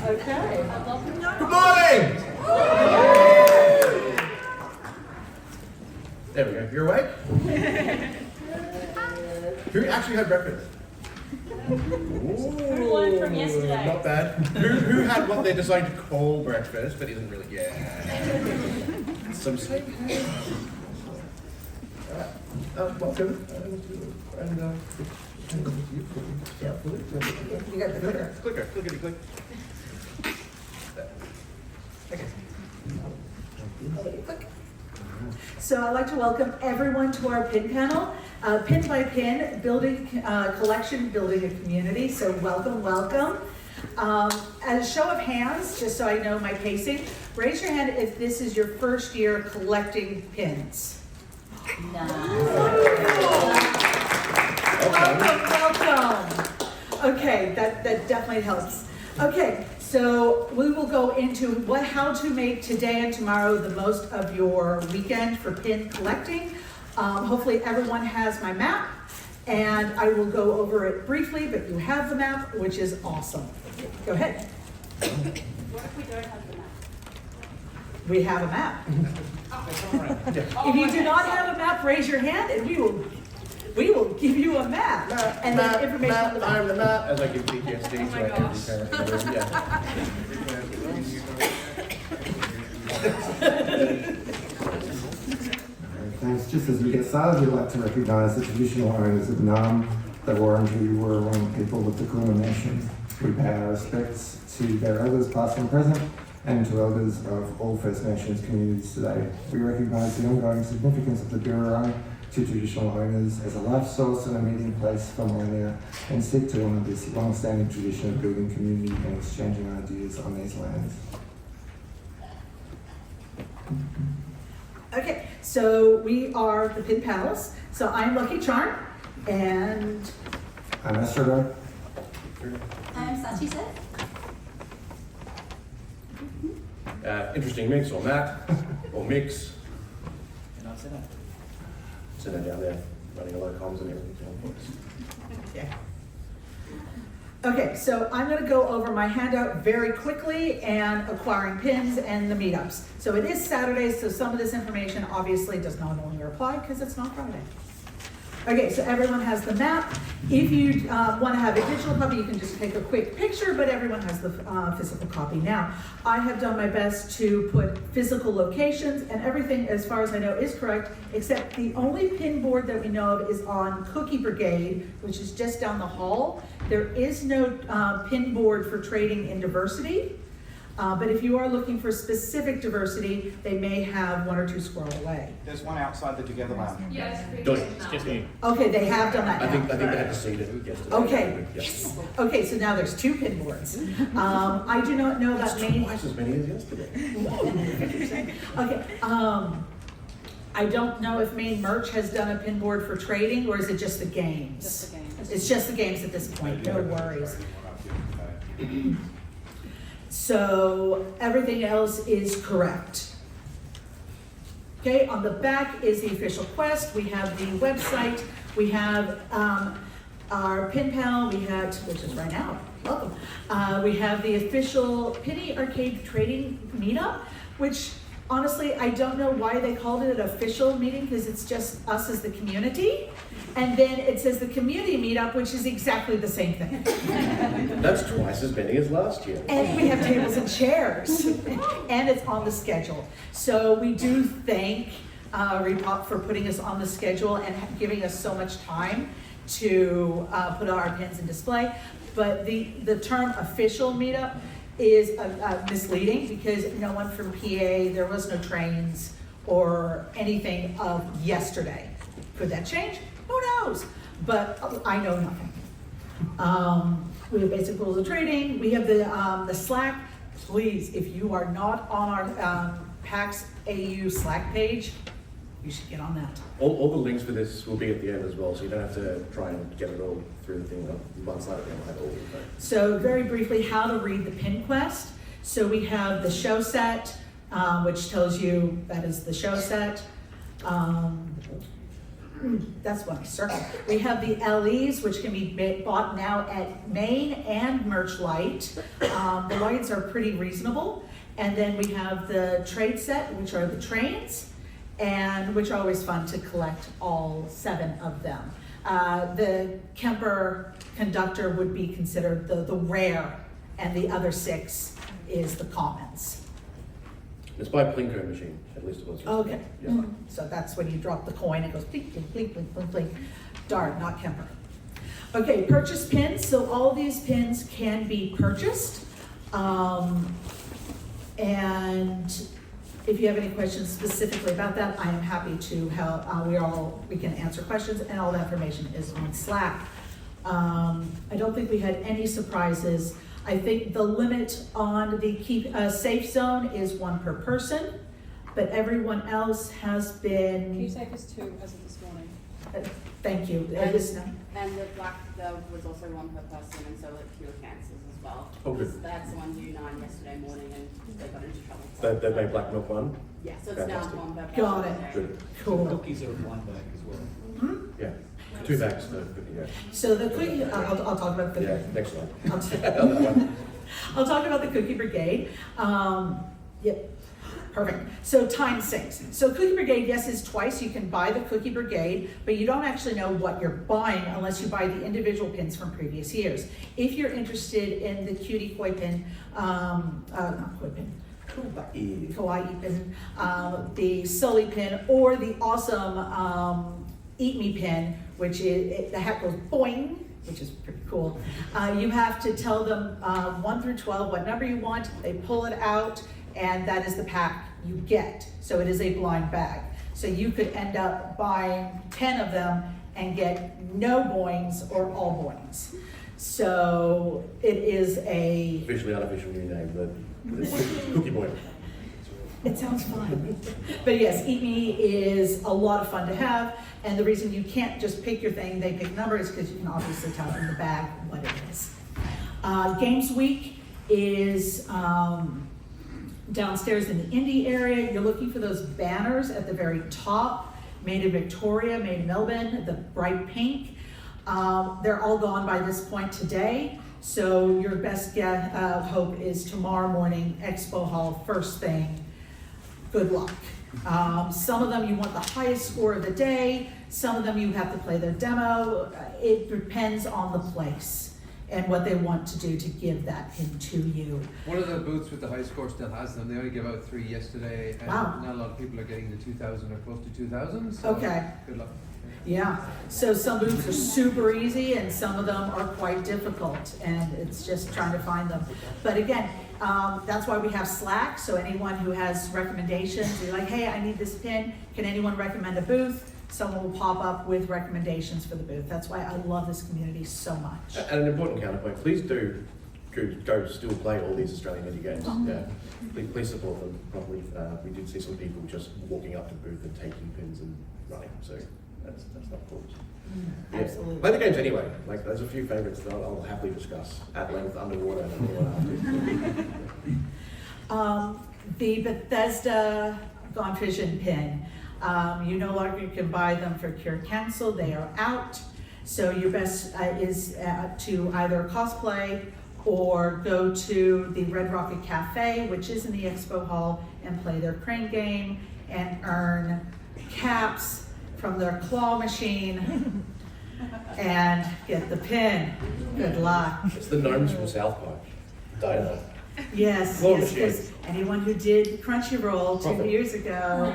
Okay. Good morning! There we go. You're awake? Who actually had breakfast? Everyone from yesterday. Not bad. Who had what they decided to call breakfast, but isn't really? Yeah. Some say. Welcome. You got the clicker. Clicker. Click. Okay. So I'd like to welcome everyone to our pin panel, Pin by Pin, building collection, building a community. So welcome. As a show of hands, just so I know my pacing, raise your hand if this is your first year collecting pins. No. Welcome. Okay, that definitely helps. Okay, so we will go into how to make today and tomorrow the most of your weekend for pin collecting. Hopefully everyone has my map, and I will go over it briefly, but you have the map, which is awesome. Go ahead. What if we don't have the map? We have a map. If you do not have a map, raise your hand, and we will give you a map. And then information on the map. I'm the map. As I give PTSD to my gosh. Thanks. Just as we get started, we'd like to recognise the traditional owners of Nam, the Wurundjeri Wurrung people of the Kulin Nation. We pay our respects to their elders, past and present, and to elders of all First Nations communities today. We recognise the ongoing significance of the Birrarung to traditional owners as a life source and a meeting place for millennia, and seek to honour this long-standing tradition of building community and exchanging ideas on these lands. Okay, so we are the PinnyPals. So I'm Luckycharm, and I'm Astroboi. I'm SachiiSez. InterestingMix or Matt or Mix. And I'll say that. Sitting down there, running a lot of comms and everything. yeah. Okay, so I'm going to go over my handout very quickly and acquiring pins and the meetups. So it is Saturday, so some of this information obviously does not only apply because it's not Friday. Okay, so everyone has the map. If you want to have a digital copy, you can just take a quick picture, but everyone has the physical copy. Now, I have done my best to put physical locations, and everything, as far as I know, is correct, except the only pin board that we know of is on Cookie Brigade, which is just down the hall. There is no pin board for trading in diversity, but if you are looking for specific diversity, they may have one or two squirrel away. There's one outside the Together Lounge. Yes. It's just me. Okay, they have done that I now. think they had to see it yesterday. Okay, Yeah. yes. Okay, so now there's two pin boards. I do not know about main. Twice as many as yesterday. Okay, I don't know if Main Merch has done a pin board for trading, or is it just the games? Just the games. It's just the games at this point, no worries. So everything else is correct. Okay, on the back is the official quest. We have the website. We have our pin pal. We had, which is right now. Welcome. We have the official Penny Arcade Trading Meetup, which honestly I don't know why they called it an official meeting, because it's just us as the community. And then it says the community meetup, which is exactly the same thing. That's twice as many as last year. And we have tables and chairs, and it's on the schedule. So we do thank Repop for putting us on the schedule and giving us so much time to put our pins in display. But the term official meetup is misleading, because no one from PA, there was no trains or anything of yesterday. Could that change? Who knows? But I know nothing. We have basic rules of trading. We have the Slack. Please, if you are not on our PAX AU Slack page, you should get on that. All the links for this will be at the end as well, so you don't have to try and get it all through the thing. One slide at the end will have all of it. So very briefly, how to read the pin quest. So we have the show set, which tells you that is the show set. That's what I circled. We have the LEs, which can be bought now at Main and Merchlight. The lights are pretty reasonable. And then we have the trade set, which are the trains, and which are always fun to collect all 7 of them. The Kemper conductor would be considered the rare, and the other 6 is the commons. It's by Plinko machine, at least it was. Okay. Yeah. So that's when you drop the coin, it goes blink, blink, blink, blink, blink, blink. Darn, not Kemper. Okay, purchase pins. So all these pins can be purchased. And if you have any questions specifically about that, I am happy to help. We can answer questions, and all the information is on Slack. I don't think we had any surprises. I think the limit on the keep safe zone is 1 per person, but everyone else has been. Keep safe is 2 as of this morning. Thank you. And the black dove was also 1 per person, and so it cure cancers as well. Oh, good. They had someone do 9 yesterday morning, and they got into trouble. They made black milk one? Yeah, so it's Fantastic. now 1 per person. Got it. Good. Cool. Cookies are a blind bag as well. Yeah. 2 bags, yeah. So the cookie, I'll talk about the. Yeah, next slide. I'll talk about the Cookie Brigade. Yep, perfect. So time sinks. So Cookie Brigade, yes, is twice. You can buy the Cookie Brigade, but you don't actually know what you're buying unless you buy the individual pins from previous years. If you're interested in the Cutie Koi pin, not Koi pin, Kawaii pin, the Sully pin, or the awesome Eat Me pin, which is, the hat goes boing, which is pretty cool. You have to tell them 1 through 12 what number you want. They pull it out, and that is the pack you get. So it is a blind bag. So you could end up buying 10 of them and get no boings or all boings. So it is a. Officially unofficial new name, but it's Cookie Boy. It sounds fun. But yes, Eat Me is a lot of fun to have. And the reason you can't just pick your thing, they pick numbers, because you can obviously tell from the bag what it is. Games Week is downstairs in the Indy area. You're looking for those banners at the very top. Made in Victoria, made in Melbourne, the bright pink. They're all gone by this point today. So your best hope is tomorrow morning, Expo Hall, first thing. Good luck. Some of them you want the highest score of the day. Some of them you have to play their demo. It depends on the place and what they want to do to give that pin to you. One of the booths with the high score still has them. They only gave out 3 yesterday, and Wow. not a lot of people are getting the 2,000 or close to 2,000. So Okay. Good luck. Yeah, so some booths are super easy and some of them are quite difficult, and it's just trying to find them. But again, that's why we have Slack, so anyone who has recommendations, you're like, hey, I need this pin, can anyone recommend a booth? Someone will pop up with recommendations for the booth. That's why I love this community so much. And an important counterpoint, please do go still play all these Australian indie games. Yeah. Please support them properly. We did see some people just walking up to the booth and taking pins and running, so that's not cool. Yeah. Absolutely. Play the games anyway. Like, there's a few favourites that I'll happily discuss at length underwater and after. The Bethesda Gone Fishing pin. You no longer can buy them for Cure Cancel, they are out. So your best is to either cosplay or go to the Red Rocket Cafe, which is in the Expo Hall, and play their crane game and earn caps from their claw machine and get the pin. Good luck. It's the gnomes from South Park. Dino. Yes, Claw yes, machine. yes. Anyone who did Crunchyroll 2 years ago,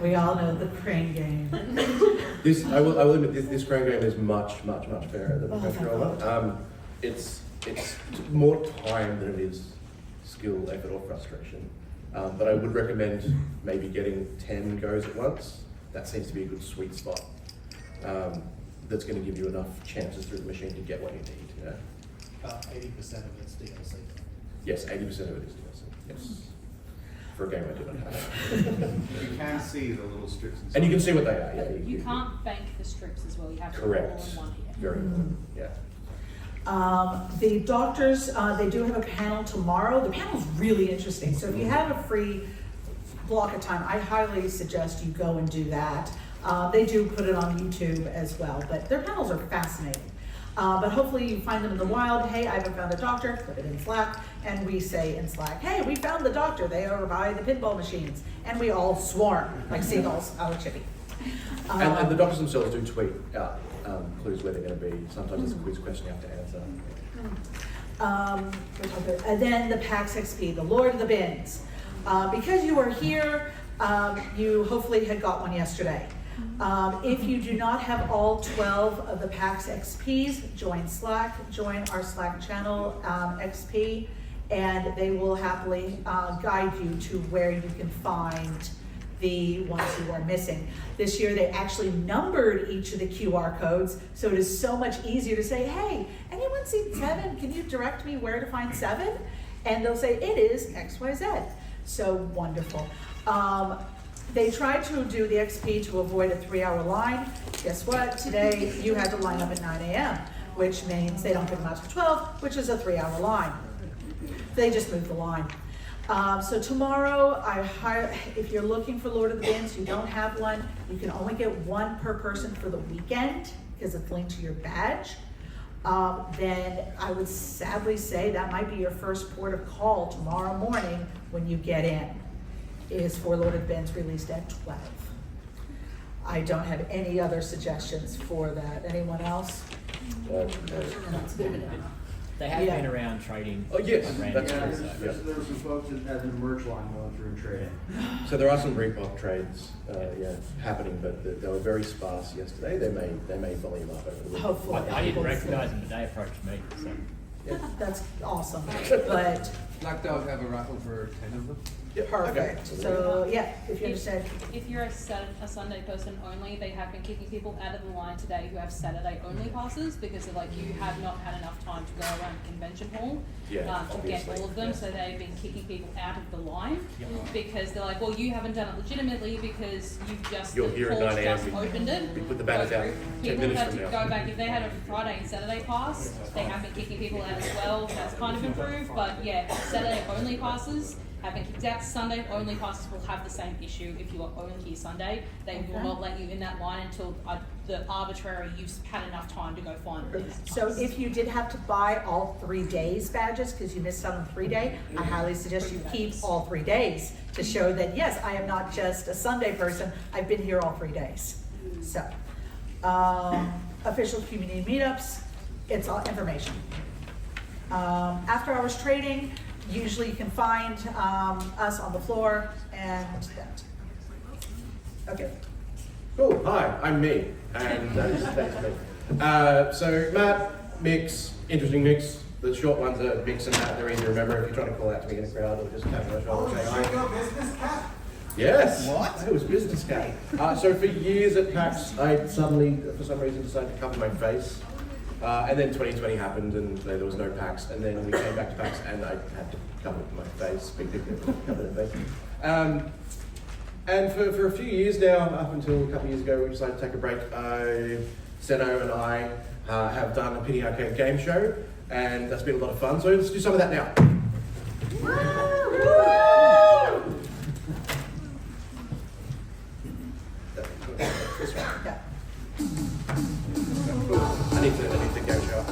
we all know the crane game. I will admit, this crane game is much fairer than the Oh, Crunchyroll one. It's more time than it is skill, effort, or frustration. But I would recommend maybe getting 10 goes at once. That seems to be a good sweet spot. That's going to give you enough chances through the machine to get what you need. Yeah. 80% of it's DLC. Yes, 80% of it is DLC. Yes. For a game I do not have. You can see the little strips. And you can see what they are. Yeah, You can't bank the strips as well. You have to Correct. all in one hit. Very important. Yeah. The doctors, they do have a panel tomorrow. The panel's really interesting. So if you have a free block of time, I highly suggest you go and do that. They do put it on YouTube as well, but their panels are fascinating. But hopefully you find them in the wild. Hey, I haven't found a doctor, put it in Slack, and we say in Slack, hey, we found the doctor, they are by the pinball machines. And we all swarm like seagulls out of Chippy. And the doctors themselves do tweet out clues where they're going to be. Sometimes it's a quiz question you have to answer. And then the PAX XP, the Lord of the Bins. Because you are here, you hopefully had got one yesterday. If you do not have all 12 of the PAX XPs, join Slack, join our Slack channel, XP, and they will happily guide you to where you can find the ones you are missing. This year they actually numbered each of the QR codes, so it is so much easier to say, hey, anyone seen 7? Can you direct me where to find 7? And they'll say, it is XYZ. So wonderful. They tried to do the XP to avoid a 3-hour line. Guess what? Today you had to line up at 9 a.m., which means they don't give them out till 12, which is a 3-hour line. They just moved the line. So tomorrow, if you're looking for Lord of the Bins, you don't have one, you can only get 1 per person for the weekend because it's linked to your badge. Then I would sadly say that might be your first port of call tomorrow morning when you get in, is for Lord of the Bins released at 12. I don't have any other suggestions for that. Anyone else? They have been around trading. Oh yes, random, that's true. so. Yeah. There were some folks that had the merch line going through and trading. So there are some Reebok trades happening, but they were very sparse yesterday. They may volume up over the weekend. Hopefully. I didn't recognise them, but they approached me. So. That's awesome, but Black Dog have a raffle for 10 of them. Yep, perfect. okay. So yeah, if you understand. If you're a Sunday person only, they have been kicking people out of the line today who have Saturday only passes because they're like, you have not had enough time to go around the convention hall to get obviously, all of them. So they've been kicking people out of the line because they're like, well, you haven't done it legitimately because you've just, You're here at 9 a.m. just opened it. We put the banners out 10 People minutes had from to now. go back, if they had a Friday and Saturday pass, they have been kicking people out as well. That's kind of improved, but yeah, Saturday only passes have been kicked out. Sunday only passes will have the same issue if you are only here Sunday. They will not let you in that line until the arbitrary you've had enough time to go find them. So if you did have to buy all 3 days badges because you missed out on 3-day, I highly suggest you keep all 3 days to show that yes, I am not just a Sunday person. I've been here all 3 days. So official community meetups, it's all information. After hours trading. Usually you can find us on the floor and that. Okay. Cool. Hi, I'm me, and that's me. So Matt, Mix, Interesting Mix. The short ones are Mix and Matt. They're easy to remember if you're trying to call out to me in a crowd or just tap on my shoulder and say hi. Business cat? Yes. What? It was business cat. So for years at PAX, I suddenly, for some reason, decided to cover my face. And then 2020 happened and there was no PAX, and then we came back to PAX and I had to cover my face, big cover the face. And for a few years now, up until a couple of years ago, we decided to take a break. Seno and I have done a Pinny Arcade game show, and that's been a lot of fun, so let's do some of that now. This one. Yeah. I need to go show.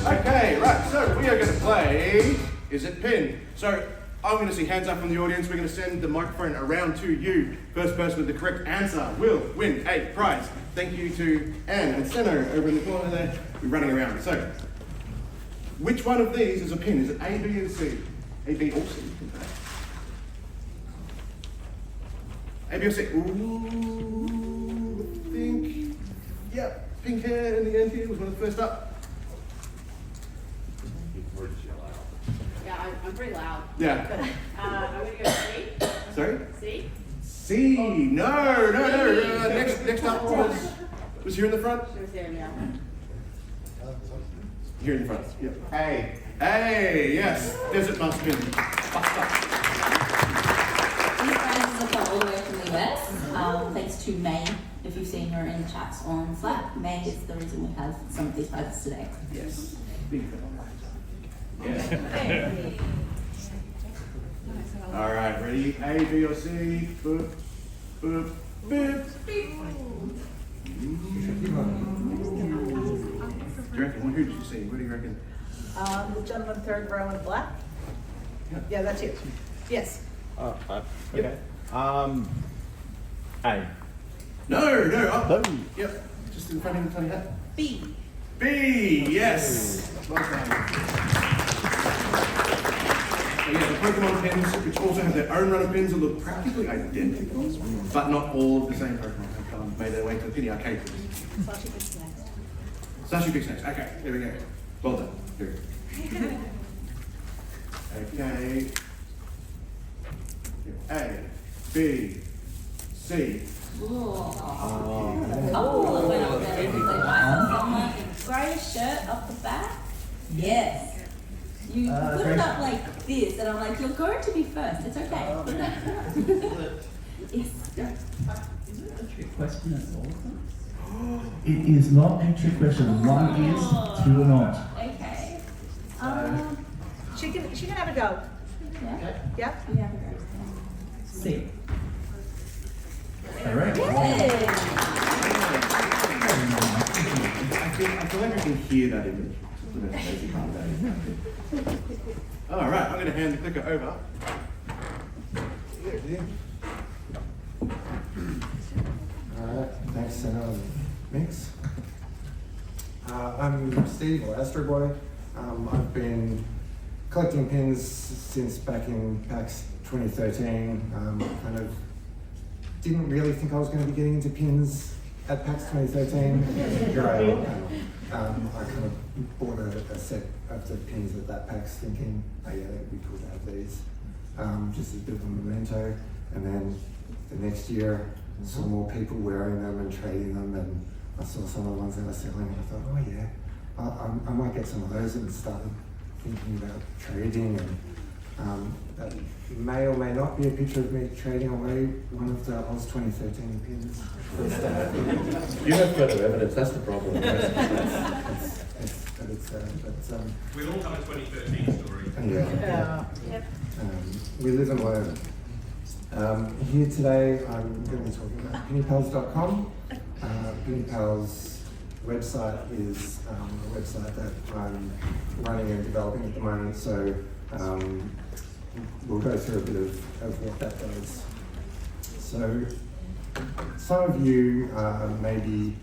Okay, right, so we are going to play Is It Pin? So I'm going to see hands up from the audience. We're going to send the microphone around to you. First person with the correct answer will win a prize. Thank you to Anne and Steno over in the corner there. We're running around. So, which one of these is a pin? Is it A, B, or C? A, B, or C? A, B, or C? Ooh, I think, yep, pink hair in the end here was one of the first up. I'm pretty loud. Yeah. I'm gonna go C. Sorry? C. C. No. Next up was here in the front. Should we say it now? Here in the front. Yep. A. Yes. Desert mouse pin. Bust up. These prizes have come all the way from the US, thanks to May. If you've seen her in the chats on Slack, May is the reason we have some of these prizes today. Yes. Big fan. All right, ready? A, B, or C? Boop, boop, boop. Do you reckon? Who did you see? What do you reckon? The gentleman third row in black. Yeah, that's you. Yes. Okay. A. No, up. No. Yep, just in front of him, Tony Hat. B. B, yes. Well done. So yeah, the Pokemon pins, which also have their own run of pins that look practically identical, but not all of the same Pokemon have made their way to the Pinny arcade pins. Sachi picks next. Okay, there we go. Well done. Very good. Okay. A, B, C. Oh, when I was there, because they might have someone in grey shirt up the back. Yes. You put it up like this, and I'm like, you're going to be first. It's okay. Put it up. Yes. Is it a trick question at all? It is not a trick question. One is, two are not. Okay. She can have a go. Yeah. Yeah? You have a go. C. Correct. Yay! I feel like I can hear that image. All right, I'm going to hand the clicker over. Alright, thanks, Mix. I'm Steve, or Astroboi. I've been collecting pins since back in PAX 2013. Kind of didn't really think I was going to be getting into pins at PAX 2013. Here I am. I kind of bought a set of the pins at that PAX thinking, oh yeah, it'd be cool to have these. Just as a bit of a memento. And then the next year, saw more people wearing them and trading them, and I saw some of the ones that were selling, and I thought, oh yeah, I might get some of those, and started thinking about trading. And that may or may not be a picture of me trading away one of the Oz 2013 pins. You have further evidence, that's the problem. We all have a 2013 story. Yeah. Yep. We live and learn. Here today, I'm going to be talking about PinnyPals.com. PinnyPals website is a website that I'm running and developing at the moment, so we'll go through a bit of what that does. So, some of you may be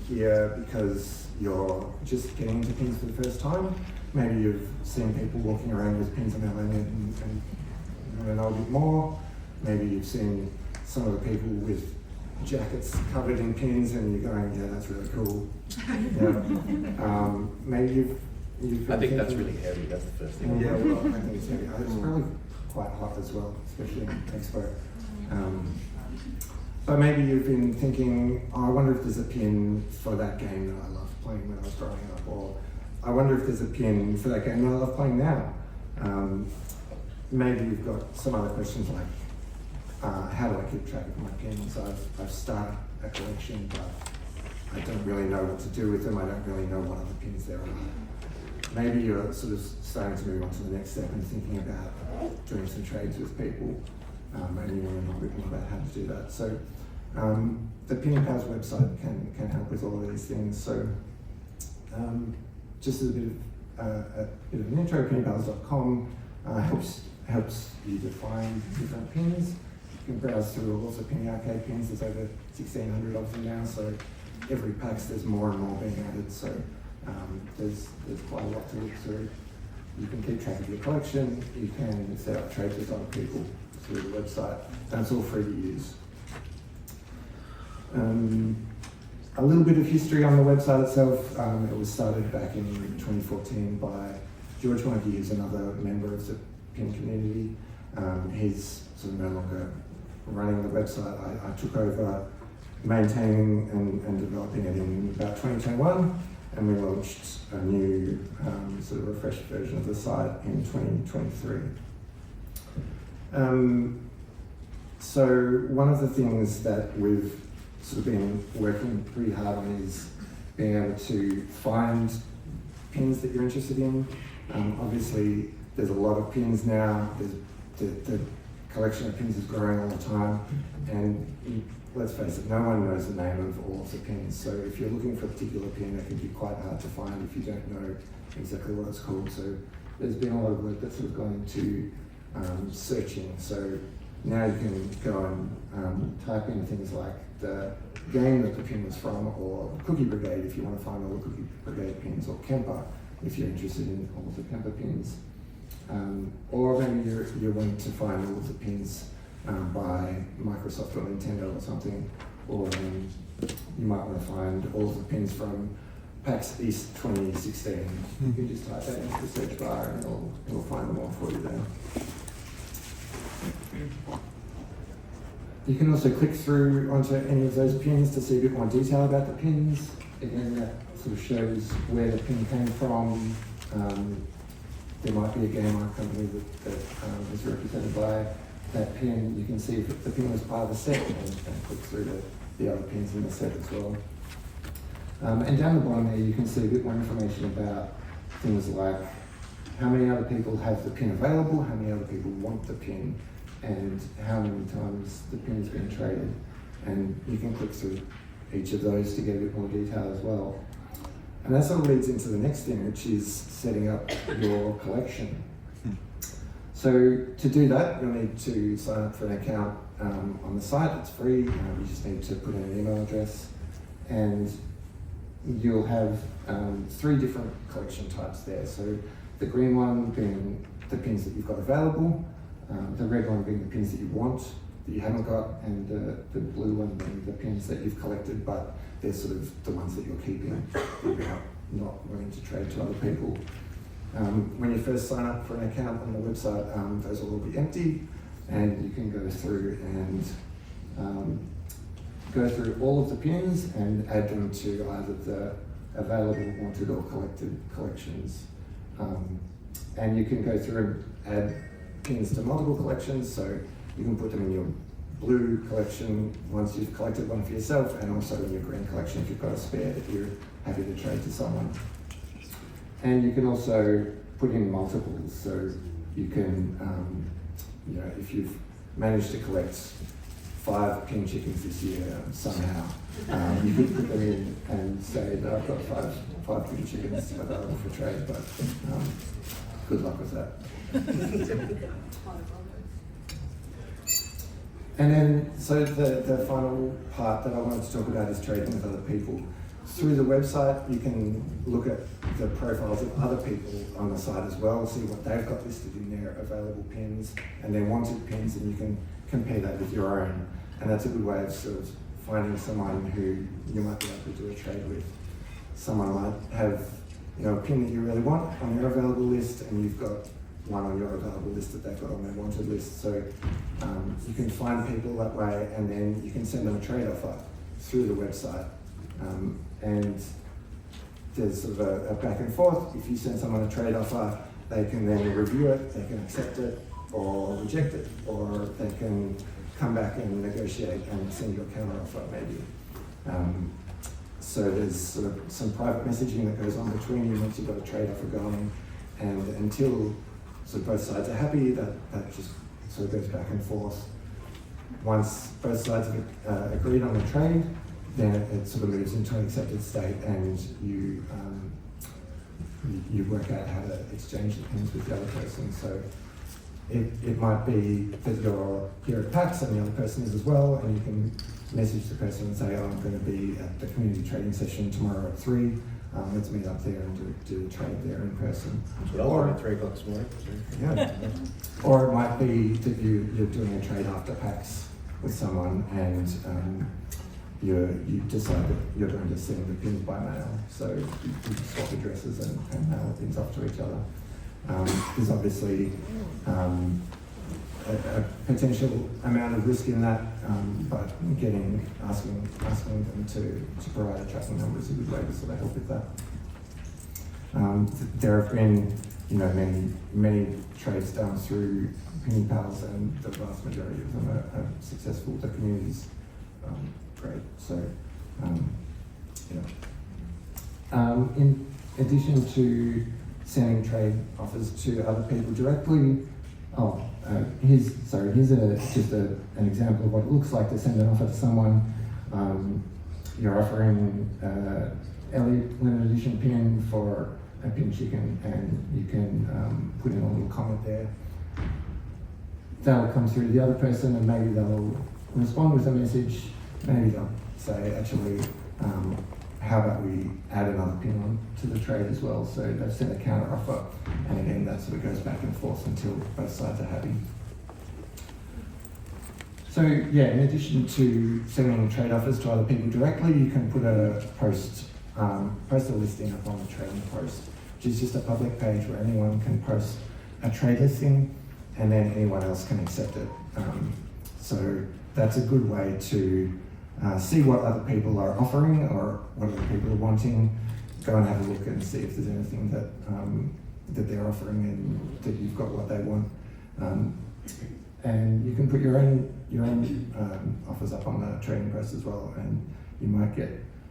here because you're just getting into pins for the first time. Maybe you've seen people walking around with pins on their lanyard and you want to know a bit more. Maybe you've seen some of the people with jackets covered in pins and you're going, yeah, that's really cool. Yeah. Maybe you've I think that's really heavy, that's the first thing. Yeah, well, I think it's heavy. It's probably quite hot as well, especially in Expo. But maybe you've been thinking, oh, I wonder if there's a pin for that game that I loved playing when I was growing up, or I wonder if there's a pin for that game that I love playing now. Maybe you've got some other questions like, how do I keep track of my pins? I've started a collection, but I don't really know what to do with them. I don't really know what other pins there are. Maybe you're sort of starting to move on to the next step and thinking about doing some trades with people, and you want to know a bit more about how to do that. So the PinnyPals website can help with all of these things. So just as a bit of an intro, PinnyPals.com helps you define different pins. You can browse through all the Pinny arcade pins. There's over 1,600 of them now, so every PAX there's more and more being added. So there's quite a lot to look through. You can keep track of your collection. You can set up trades with other people through the website. That's all free to use. A little bit of history on the website itself. It was started back in 2014 by George Monkey, who's another member of the pin community. He's sort of no longer running the website. I took over maintaining and developing it in about 2021, and we launched a new sort of refreshed version of the site in 2023. So one of the things that we've sort of been working pretty hard on is being able to find pins that you're interested in. Obviously, there's a lot of pins now. The collection of pins is growing all the time, and let's face it, no one knows the name of all of the pins. So if you're looking for a particular pin, it can be quite hard to find if you don't know exactly what it's called. So there's been a lot of work that's sort of gone into searching. So now you can go and type in things like the game that the pin was from, or Cookie Brigade if you want to find all the Cookie Brigade pins, or Kemper if you're interested in all of the Kemper pins. Or maybe you're wanting to find all of the pins by Microsoft or Nintendo or something, or you might want to find all of the pins from PAX East 2016. You can just type that into the search bar and it'll find them all for you there. You can also click through onto any of those pins to see a bit more detail about the pins. Again, that sort of shows where the pin came from. There might be a game art company that is represented by that pin. You can see if the pin was part of a set and click through the other pins in the set as well. And down the bottom there, you can see a bit more information about things like how many other people have the pin available, how many other people want the pin, and how many times the pin has been traded. And you can click through each of those to get a bit more detail as well. And that sort of leads into the next thing, which is setting up your collection. So to do that, you'll need to sign up for an account on the site. It's free. You just need to put in an email address, and you'll have 3 different collection types there. So the green one being the pins that you've got available, the red one being the pins that you want, that you haven't got, and the blue one being the pins that you've collected, but they're sort of the ones that you're keeping, you're not wanting to trade to other people. When you first sign up for an account on the website, those will all be empty, and you can go through and go through all of the pins and add them to either the available, wanted, or collected collections. And you can go through and add pins to multiple collections, so you can put them in your blue collection once you've collected one for yourself, and also in your green collection if you've got a spare that you're happy to trade to someone. And you can also put in multiples, so you can, if you've managed to collect 5 pin chickens this year somehow, you could put them in and say that I've got five pin chickens available for trade, but good luck with that. And then, so the final part that I wanted to talk about is trading with other people. Through the website, you can look at the profiles of other people on the site as well, see what they've got listed in their available pins and their wanted pins, and you can compare that with your own. And that's a good way of sort of finding someone who you might be able to do a trade with. Someone might have, a pin that you really want on your available list, and you've got one on your available list that they've got on their wanted list. So you can find people that way, and then you can send them a trade offer through the website. And there's sort of a back and forth. If you send someone a trade offer, they can then review it, they can accept it or reject it, or they can come back and negotiate and send you a counter offer maybe. So there's sort of some private messaging that goes on between you once you've got a trade offer going, and until so both sides are happy, that just sort of goes back and forth. Once both sides have agreed on the trade, then it sort of moves into an accepted state, and you work out how to exchange the pins with the other person. So it might be that you're here at PAX and the other person is as well, and you can message the person and say, I'm going to be at the community trading session tomorrow at 3. Let's meet up there and do the trade there in person. Or at 3 o'clock this morning. Yeah. Or it might be that you're doing a trade after PAX with someone, and you decide that you're going to send the pins by mail. So you swap addresses and mail the pins off to each other. There's obviously a potential amount of risk in that, but asking them to provide a tracking number is a good way to sort of help with that. There have been, many trades done through PinnyPals, and the vast majority of them are successful. The community's great. So, in addition to sending trade offers to other people directly, here's just an example of what it looks like to send an offer to someone. You're offering Elliot limited edition pin for a pin chicken, and you can put in a little comment there. That'll come through to the other person, and maybe they'll respond with a message. Maybe they'll say, actually, how about we add another pin on to the trade as well? So they've sent a counter offer, and again, that sort of goes back and forth until both sides are happy. So yeah, in addition to sending trade offers to other people directly, you can put post a listing up on the trading post, which is just a public page where anyone can post a trade listing, and then anyone else can accept it. So that's a good way to see what other people are offering or what other people are wanting. Go and have a look and see if there's anything that that they're offering and that you've got what they want. And you can put your own offers up on the trading post as well, and you might get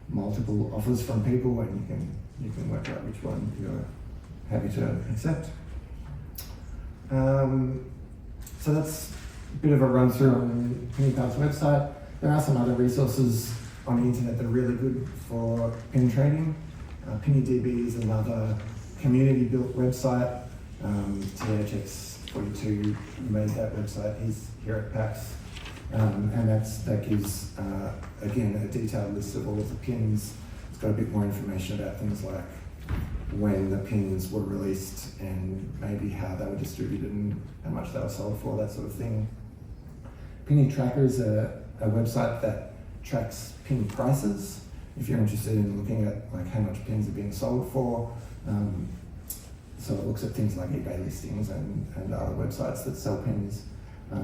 multiple offers from people, and you can work out which one you're happy to accept. So that's a bit of a run through on PinnyPals website. There are some other resources on the internet that are really good for pin trading. PinnyDB is another community-built website. THX42 made that website. He's here at PAX. And that gives, again, a detailed list of all of the pins. It's got a bit more information about things like when the pins were released and maybe how they were distributed and how much they were sold for, that sort of thing. Pinny Tracker is a website that tracks pin prices. If you're interested in looking at like how much pins are being sold for, so it looks at things like eBay listings and other websites that sell pins.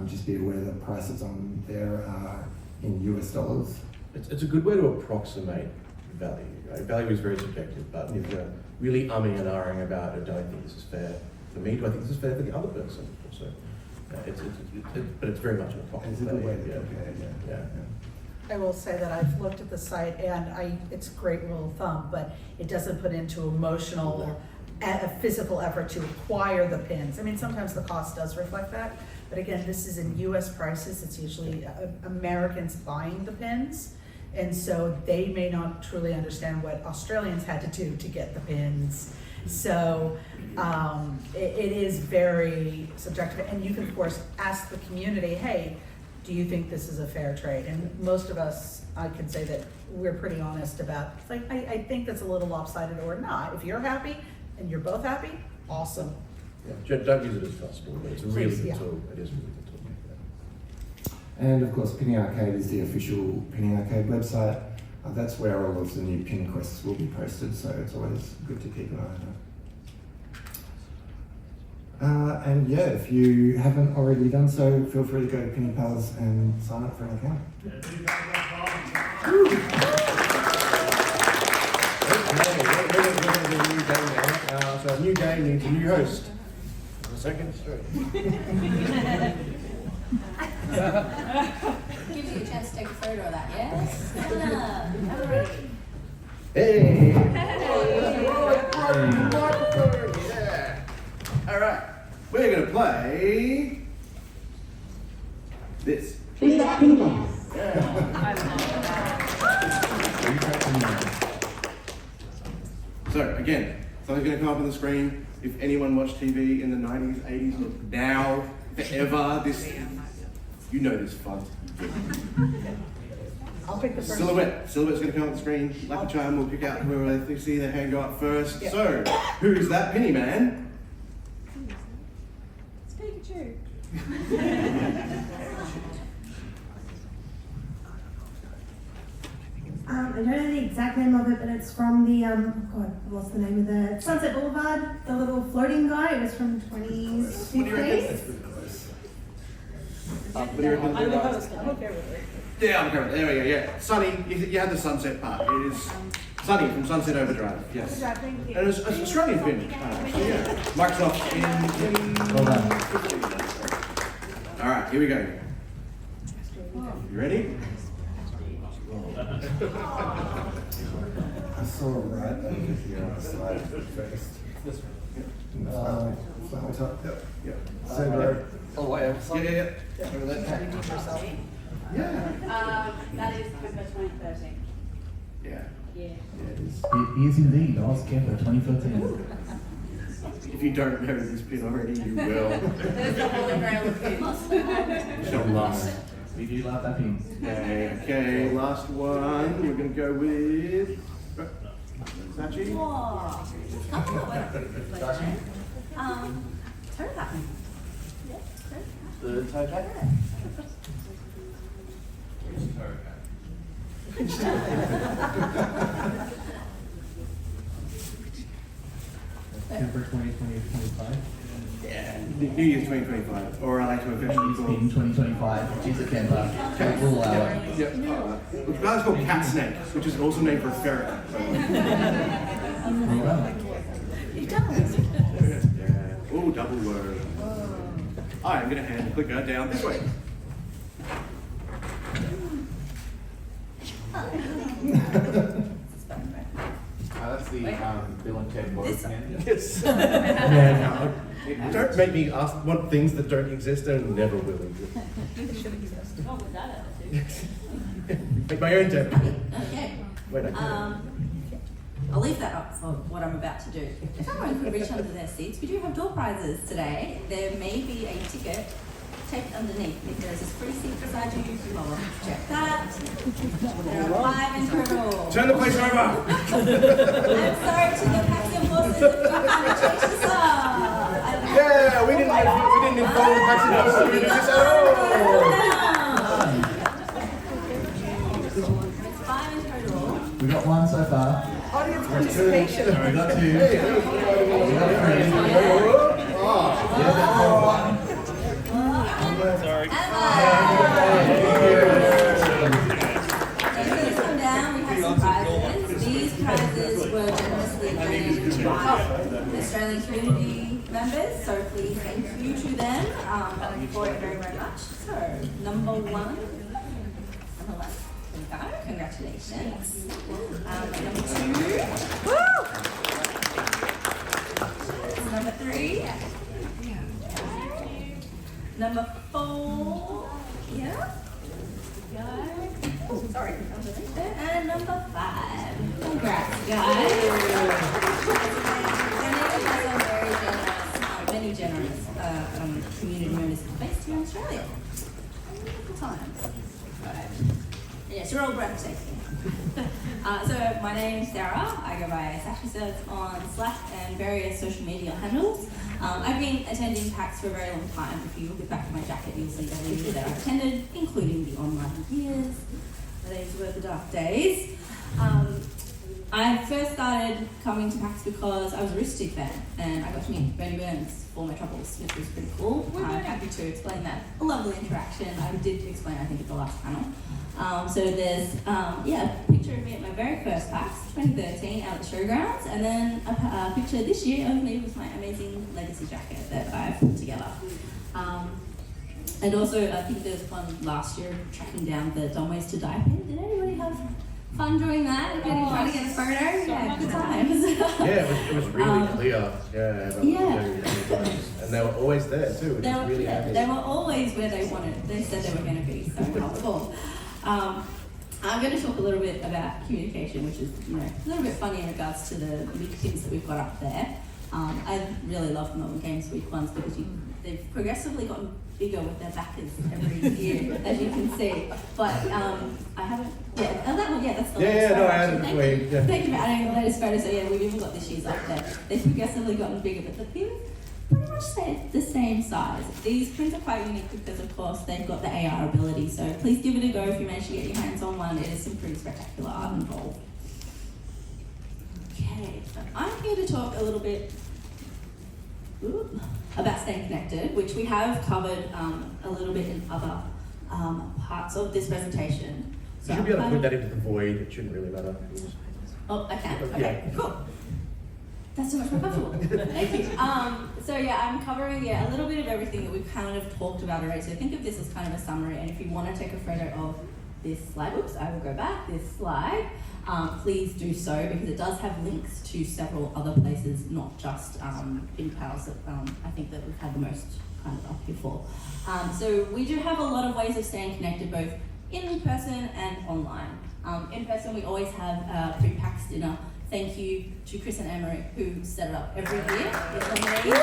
Just be aware the prices on there are in US dollars. It's a good way to approximate value. Right? Value is very subjective, but if you're really umming and ahhing about, do I think this is fair for me? Do I think this is fair for the other person? So, but it's very much an approximate. It's a good way to compare, I will say that I've looked at the site, and it's a great rule of thumb, but it doesn't put into emotional, a physical effort to acquire the pins. I mean, sometimes the cost does reflect that, but again, this is in US prices. It's usually Americans buying the pins, and so they may not truly understand what Australians had to do to get the pins. So it is very subjective, and you can of course ask the community, hey, do you think this is a fair trade? And most of us, I can say that we're pretty honest about, it's like, I think that's a little lopsided or not. If you're happy and you're both happy, awesome. Yeah, don't use it as gospel, but it's a really good tool. It is a really good tool. Yeah. And of course, Pinny Arcade is the official Pinny Arcade website. That's where all of the new pin quests will be posted, so it's always good to keep an eye on that. And yeah, if you haven't already done so, feel free to go to PinnyPals and sign up for an account. So a new game needs a new host. A second story. Gives you a chance to take a photo of that, yes? Hey! Yeah. All right, we're gonna play this. So again, something's gonna come up on the screen. If anyone watched TV in the 90s, 80s, look now, forever, you know this font. I'll pick the first. Silhouette's gonna come up on the screen. Luckycharm will pick out whoever they see their hand go up first. Yeah. So, who's that Pinny man? It's Pikachu. I don't know the exact name of it, but it's from the, what's the name of the Sunset Boulevard, the little floating guy. It was from 2015. What do you reckon? I'm the host, I'm okay with it. Yeah, I'm okay with it. There we go, yeah. Sunny, you had the sunset part. It is Sunny from Sunset Overdrive, yes. Thank you. And it's an Australian pin. So yeah, Microsoft in... Well done. Alright, here we go. You ready? I saw right over here on the slide first. Flat top. Yep. Same road. Oh, way over. Yeah. Over that. Yeah. That is December 2013. Yeah. Yeah. Yeah, it is. It is indeed Oz Camper 2013. If you don't know this pin already, you will. There's the holy grail of pins. Don't lie. We do love that pin. Okay, last one. We're going to go with... Sachi? Whoa. Toe tap. The toe tap? Camper 2020-25. Yeah, New Year's 2025, or I like to officially It's call been 2025. She's a camper. Full hour. Yep. Which is called cat snake, which is also named for a ferret. Well done. You've done it. Yeah. Oh, double word. I'm going to hand the clicker down this way. That's the Bill and Ted Boys pen. Yes. Yeah, no, don't make me want things that don't exist and never will exist. Oh, with that attitude. Make my own temp. Okay. Wait, I can't. I'll leave that up for what I'm about to do. If everyone could reach under their seats, we do have door prizes today. There may be a ticket taped underneath. If there's a free seat beside you, I'll check that. There are 5 in total. Turn the place over! I'm sorry to the PAX Aus if you're trying to change this up. Yeah, we didn't inform the PAX Aus that we did this at all! It's 5 in total. We got one so far. Audience participation. We got 2. We got 3. Yeah, that's one. Sorry. Please come down. We have some prizes. These prizes were generously donated to Australian community members, so please thank you to them for it very, very much. So, number 1. There we go. Congratulations. Number 2. Number 3. Number 4, yeah. Oh, sorry, and number 5. Congrats, guys. Many generous community members based here in Australia. Wonderful times. Yes, you're all breathtaking. So my name is Sarah. I go by SachiiSez on Slack and various social media handles. I've been attending PAX for a very long time. If you look back at my jacket, you'll see the years that I've attended, including the online years. These were the dark days. I first started coming to PAX because I was a Rooster Teeth fan, and I got to meet Bernie Burns for my troubles, which was pretty cool. I'm happy to explain that. A lovely interaction. I did explain, I think, at the last panel. So there's, a picture of me at my very first PAX, 2013, out at the showgrounds, and then a picture this year of me with my amazing legacy jacket that I've put together. And also, I think there was one last year tracking down the Dumb Ways to Die pin. Did anybody have fun doing that? Trying to get a photo? Yeah, good times. Yeah, it was really clear. And they were always there too, which is really handy. They were always where they wanted. They said they were going to be, so helpful. I'm going to talk a little bit about communication, which is a little bit funny in regards to the big pins that we've got up there. I really love the Melbourne Games Week ones because they've progressively gotten bigger with their backers every year, as you can see. But I haven't. Yeah, oh, that one. Yeah, that's the latest photo. No, I added it. Yeah. Thank you for adding the latest photo. So yeah, we've even got this year's up there. They've progressively gotten bigger, but the pins pretty much much the same size. These pins are quite unique because, of course, they've got the AR ability. So please give it a go if you manage to get your hands on one. It is some pretty spectacular art involved. Okay, so I'm here to talk a little bit about staying connected, which we have covered a little bit in other parts of this presentation. So You should be able to put that into the void, it shouldn't really matter. Oh, I can? Yeah. Okay, cool. That's so much more comfortable. Thank you. So yeah, I'm covering a little bit of everything that we've kind of talked about already. So think of this as kind of a summary, and if you want to take a photo of this slide, oops, I will go back, this slide, please do so, because it does have links to several other places, not just PinnyPals that I think that we've had the most kind of up here for. So we do have a lot of ways of staying connected, both in person and online. In person, we always have a pre-PAX dinner. Thank you to Chris and Emery, who set it up every year. It's amazing.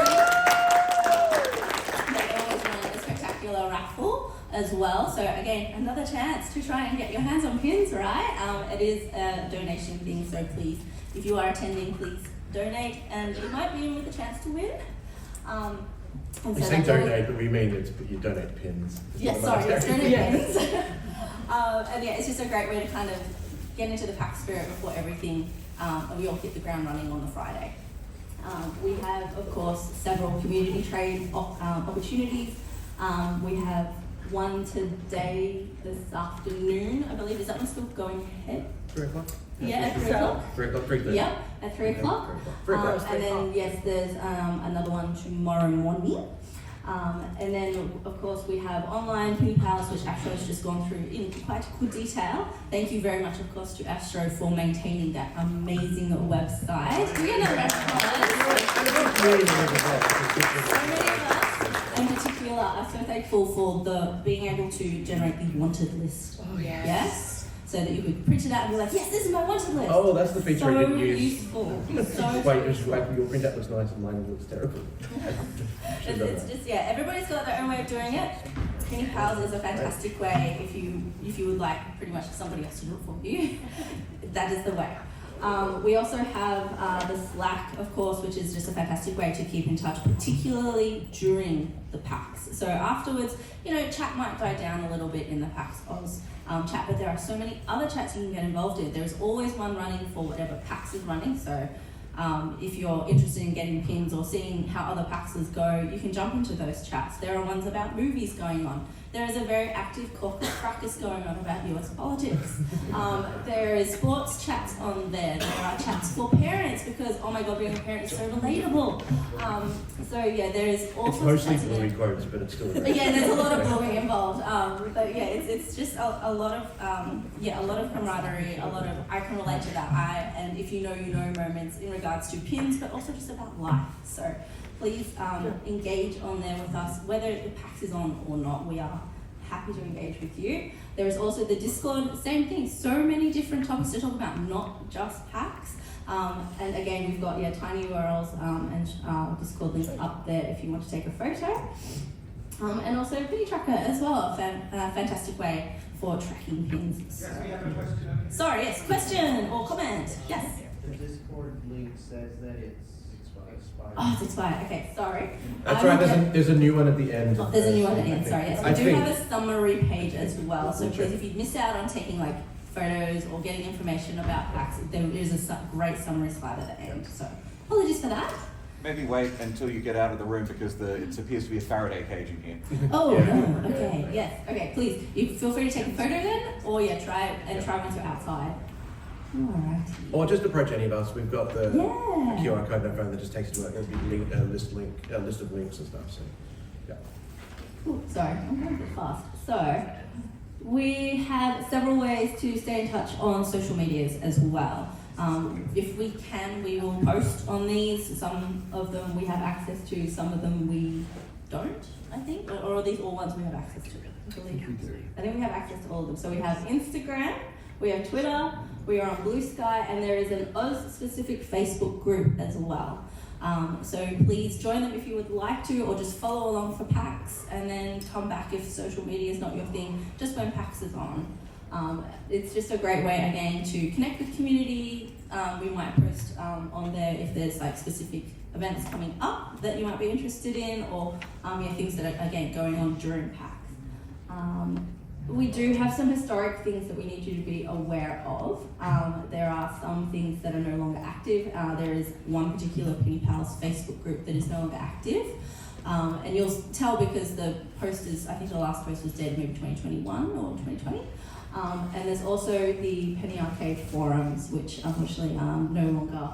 They always run a spectacular raffle as well. So again, another chance to try and get your hands on pins, right? It is a donation thing, so please, if you are attending, please donate, and you might be in with a chance to win. We say donate, but we mean you donate pins. Yes, sorry, it's donate pins. And yeah, it's just a great way to kind of get into the PAX spirit before everything, and we all hit the ground running on the Friday. We have, of course, several community trade opportunities. We have one today this afternoon, I believe. Is that one still going ahead? 3 o'clock? Yeah, at 3 o'clock. 3 o'clock, 3:30. Yep, at 3 o'clock. And then, yes, there's another one tomorrow morning. And then, of course, we have online PinnyPals, which Astro has just gone through in quite good detail. Thank you very much, of course, to Astro for maintaining that amazing website. We are not So many of us, in particular, are so thankful for the being able to generate the wanted list. Oh, yes. Yes? So that you could print it out and be like, yes, this is my wanted list. Oh, that's the feature I didn't use. Useful. So Wait, your printout looks nice and mine looks terrible. It's just, yeah, everybody's got their own way of doing it. PinnyPals is a fantastic way if you would like pretty much somebody else to do it for you. That is the way. We also have the Slack, of course, which is just a fantastic way to keep in touch, particularly during the PAX. So afterwards, chat might die down a little bit in the PAX Aus chat, but there are so many other chats you can get involved in. There is always one running for whatever PAX is running. So if you're interested in getting pins or seeing how other PAXs go, you can jump into those chats. There are ones about movies going on. There is a very active corporate practice going on about US politics. There is sports chats on there. There are chats for parents because, oh my God, being a parent is so relatable. So yeah, there is all it's sorts of mostly chats bully quotes, but it's still yeah, there's a lot of bullying involved. But yeah, it's just a lot of camaraderie, a lot of I can relate to that. And if you know moments in regards to pins, but also just about life. So please engage on there with us, whether the PAX is on or not. We are happy to engage with you. There is also the Discord, same thing. So many different topics to talk about, not just PAX. And again, we've got tiny URLs and Discord links up there if you want to take a photo. And also Pinny Tracker as well, a fantastic way for tracking pins. Yes, we have a question. Sorry, yes, question or comment? Yes. The Discord link says that it's expired. Oh, it's expired. Okay, sorry. That's right. There's a new one at the end. There's a new one at the end. Sorry. Yes, we do think have a summary page as well. So please, if you missed out on taking photos or getting information about PAX, there is a great summary slide at the end. So apologies for that. Maybe wait until you get out of the room because it appears to be a Faraday cage in here. Oh no. Okay. Yes. Okay. Please, you feel free to take a photo then, or try once you're outside. Alright. Or just approach any of us. We've got the QR code on our phone that just takes you to a list of links and stuff. So, yeah. Cool. Sorry, I'm going a bit fast. So, we have several ways to stay in touch on social medias as well. If we can, we will post on these. Some of them we have access to, some of them we don't, I think. Or are these all ones we have access to? I think we have access to all of them. So we have Instagram, we have Twitter, we are on Blue Sky, and there is an Oz-specific Facebook group as well. So please join them if you would like to, or just follow along for PAX, and then come back if social media is not your thing, just when PAX is on. It's just a great way, again, to connect with community, We might post on there if there's like specific events coming up that you might be interested in, or things that are again going on during PAX. We do have some historic things that we need you to be aware of. There are some things that are no longer active. There is one particular PinnyPals Facebook group that is no longer active. And you'll tell because the post is, I think the last post was dated maybe 2021 or 2020. And there's also the Penny Arcade forums, which unfortunately are no longer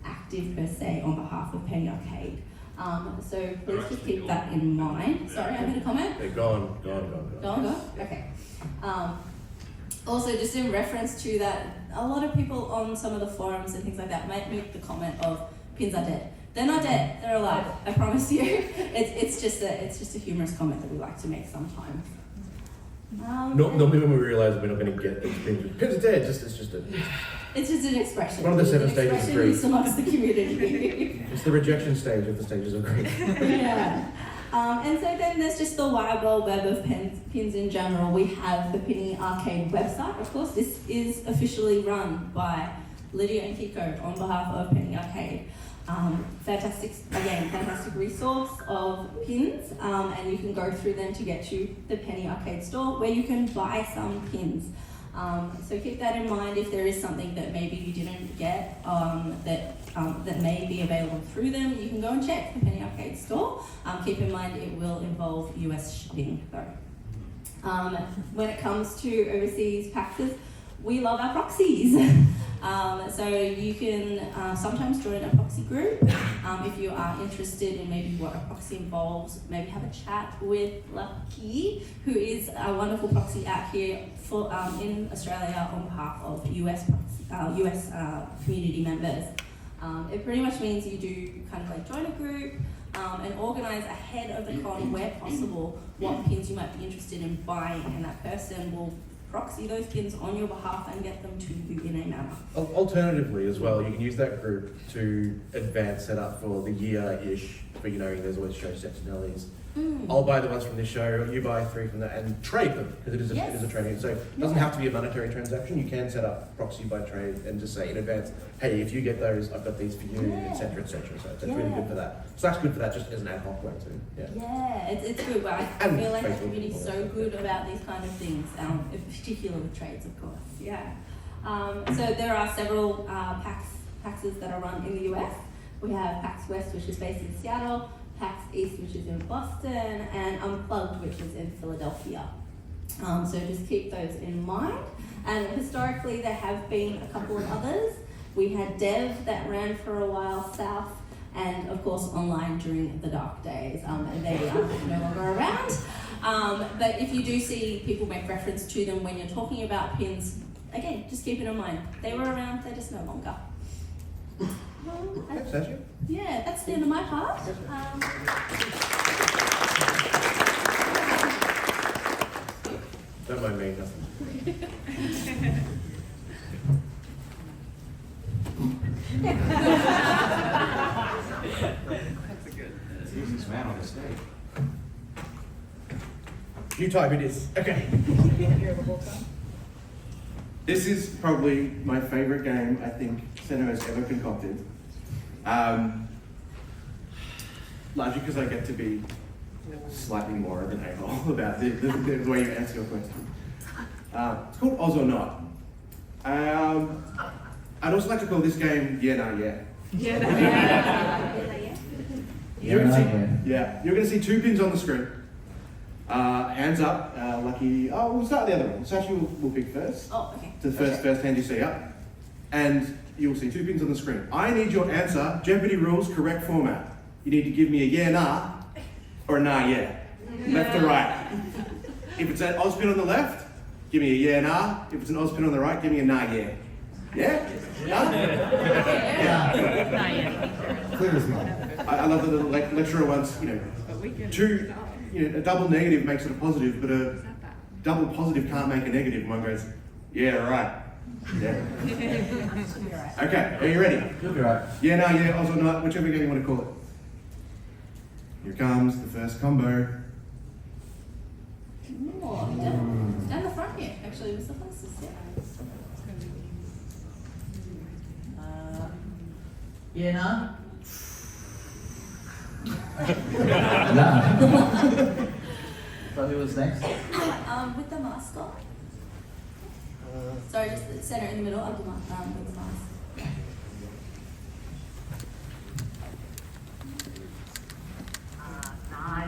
active per se on behalf of Penny Arcade. So please just keep that in mind. Sorry, I made a comment. They're gone. Gone? Okay. Also, just in reference to that, a lot of people on some of the forums and things like that might make the comment of pins are dead. They're not dead. They're alive. I promise you. It's just a humorous comment that we like to make sometimes. Normally when we realise that we're not going to get these pins are dead. It's just an expression. One of the 7 stages of grief. Amongst the community. It's the rejection stage of the stages of grief. Yeah. And so then there's just the wide world web of pins in general. We have the Penny Arcade website. Of course, this is officially run by Lydia and Kiko on behalf of Penny Arcade. Fantastic resource of pins, and you can go through them to get to the Penny Arcade store where you can buy some pins. So keep that in mind. If there is something that maybe you didn't get that may be available through them, you can go and check the Penny Arcade store. Keep in mind it will involve US shipping though. When it comes to overseas PAXes, we love our proxies. So you can sometimes join a proxy group if you are interested in maybe what a proxy involves. Maybe have a chat with Lucky, who is a wonderful proxy out here for in Australia on behalf of US community members. It pretty much means you do kind of like join a group and organise ahead of the con where possible what pins you might be interested in buying, and that person will proxy those pins on your behalf and get them to you in a manner. Alternatively as well, you can use that group to advance setup for the year-ish, but there's always show sets and LEs. I'll buy the ones from this show, you buy 3 from that, and trade them, because it is a trading. So it doesn't have to be a monetary transaction. You can set up proxy by trade and just say in advance, hey, if you get those, I've got these for you, etc., etc. So that's really good for that. So that's good for that, just as an ad hoc way too. Yeah, it's good, but I feel like the community is so good about these kind of things, in particular with trades, of course. Yeah. So there are several PAXes that are run in the US. We have PAX West, which is based in Seattle, PAX East, which is in Boston, and Unplugged, which is in Philadelphia. So just keep those in mind. And historically, there have been a couple of others. We had Dev that ran for a while south, and of course online during the dark days. They are no longer around. But if you do see people make reference to them when you're talking about pins, again, just keep it in mind. They were around, they're just no longer. Thanks, Sachi. Yeah, that's the end of my part. Don't mind me, nothing. It's the easiest man on the stage. You type it is. Okay. This is probably my favourite game I think Seno has ever concocted. Largely because I get to be slightly more of an a-hole about the way you answer your question. It's called Oz or Not. I'd also like to call this game Yeah Nah Yeah. You're gonna see 2 pins on the screen. Hands up, Lucky. Oh, we'll start with the other one. Sachi will pick first. Oh, okay. To the first hand you see up. And you'll see 2 pins on the screen. I need your answer, Jeopardy rules, correct format. You need to give me a yeah, nah, or a nah, yeah. Left to right. If it's an Oz pin on the left, give me a yeah, nah. If it's an Oz pin on the right, give me a nah, yeah. Yeah? Nah? Yeah. Clear as mud. I love that the lecturer once, a double negative makes it a positive, but a double positive can't make a negative. One goes, yeah, right. Yeah. Okay, are you ready? You'll be right. Yeah, no, yeah, Oz or not, whichever game you want to call it. Here comes the first combo. Down the front here, actually, was the closest, yeah. Yeah, nah. So who was next? With the mask on. Sorry, just the center in the middle of the mask. With the mask.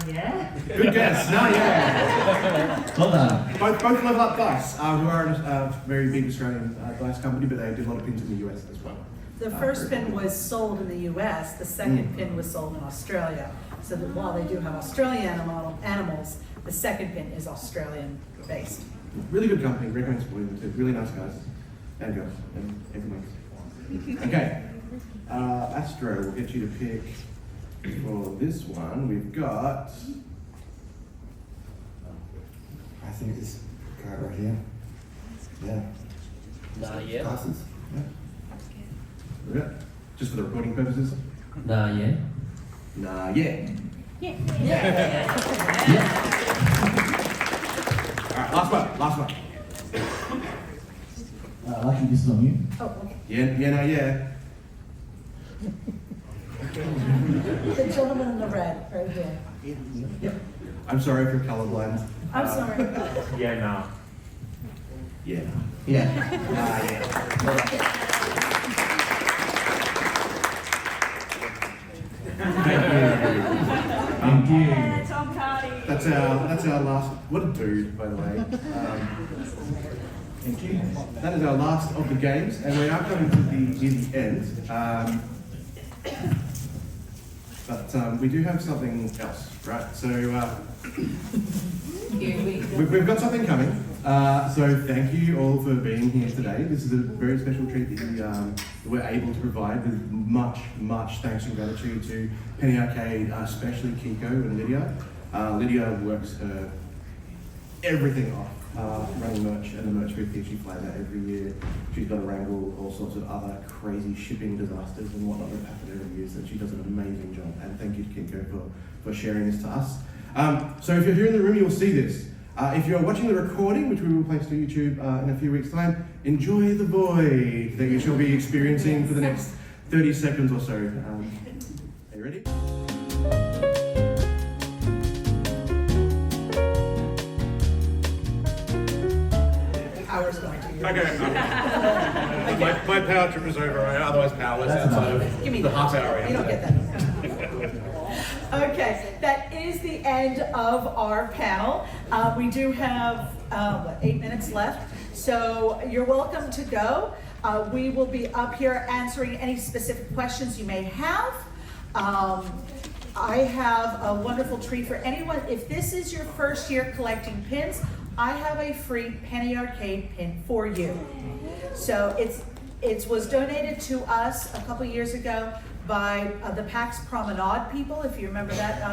Yeah. Good guess. No, yeah. Well done. Both Level Up Dice, who are a very big Australian dice company, but they do a lot of pins in the US as well. The first pin was sold in the US, the second pin was sold in Australia. So that while they do have Australian animals, the second pin is Australian based. Really good company, recommend supporting them too. Really nice guys and girls and everyone. Okay, Astro, we'll get you to pick for this one. We've got. I think this card right here. Yeah. Nah, yeah. Passes. Yeah. Yeah. Just for the recording purposes. Nah, yeah. Nah, yeah. Yeah. Alright, last one. Lucky, this is on you. Oh, okay. Yeah, no, yeah. The gentleman in the red, right here. Yep. I'm sorry if you're colorblind. I'm sorry. Yeah, no. Yeah. Yeah. Thank you. Yeah, Tom Cardi. That's our last. What a dude, by the way. Thank you. That is our last of the games, and we are coming to the end. But we do have something else, right? So we've got something coming. So thank you all for being here today. This is a very special treat that we're able to provide with much thanks and gratitude to Penny Arcade, especially Kiko and Lydia. Lydia works her everything off, running merch and the merch booth that she flies out every year. She's got to wrangle all sorts of other crazy shipping disasters and whatnot that happen every year, so she does an amazing job. And thank you to Kiko for sharing this to us. So if you're here in the room, you'll see this. If you're watching the recording, which we will place to YouTube in a few weeks' time, enjoy the void that you shall be experiencing for the next 30 seconds or so. Are you ready? Power's going to you. Okay. My power trip is over. I'm otherwise powerless outside of Give me the that. half hour. You don't get that. Okay, that is the end of our panel. We do have 8 minutes left, so you're welcome to go. We will be up here answering any specific questions you may have. I have a wonderful treat for anyone. If this is your first year collecting pins, I have a free Penny Arcade pin for you. So it was donated to us a couple years ago by the PAX Promenade people, if you remember that,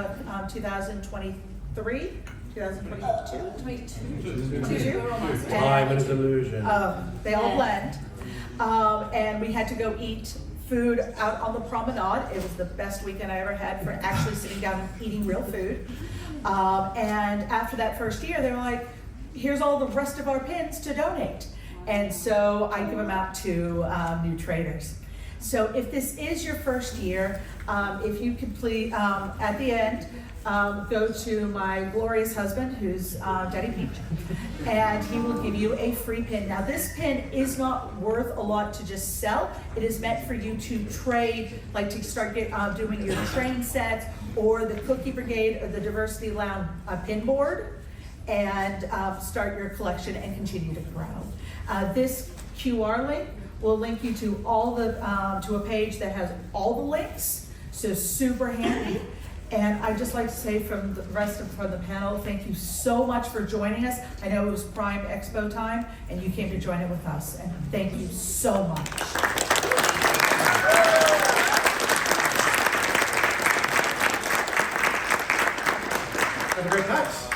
2023, 2022? Time is illusion. They all blend. And we had to go eat food out on the promenade. It was the best weekend I ever had for actually sitting down and eating real food. And after that first year, they were like, here's all the rest of our pins to donate. And so I give them out to new traders. So if this is your first year, if you could please, at the end, go to my glorious husband, who's Daddy Peach, and he will give you a free pin. Now this pin is not worth a lot to just sell. It is meant for you to trade, like to start doing your train sets, or the Cookie Brigade, or the Diversity Lounge pin board, and start your collection and continue to grow. This QR link will link you to all the to a page that has all the links, so super handy. And I'd just like to say from the rest of the panel, thank you so much for joining us. I know it was Prime Expo time, and you came to join it with us, and thank you so much. Have a great PAX.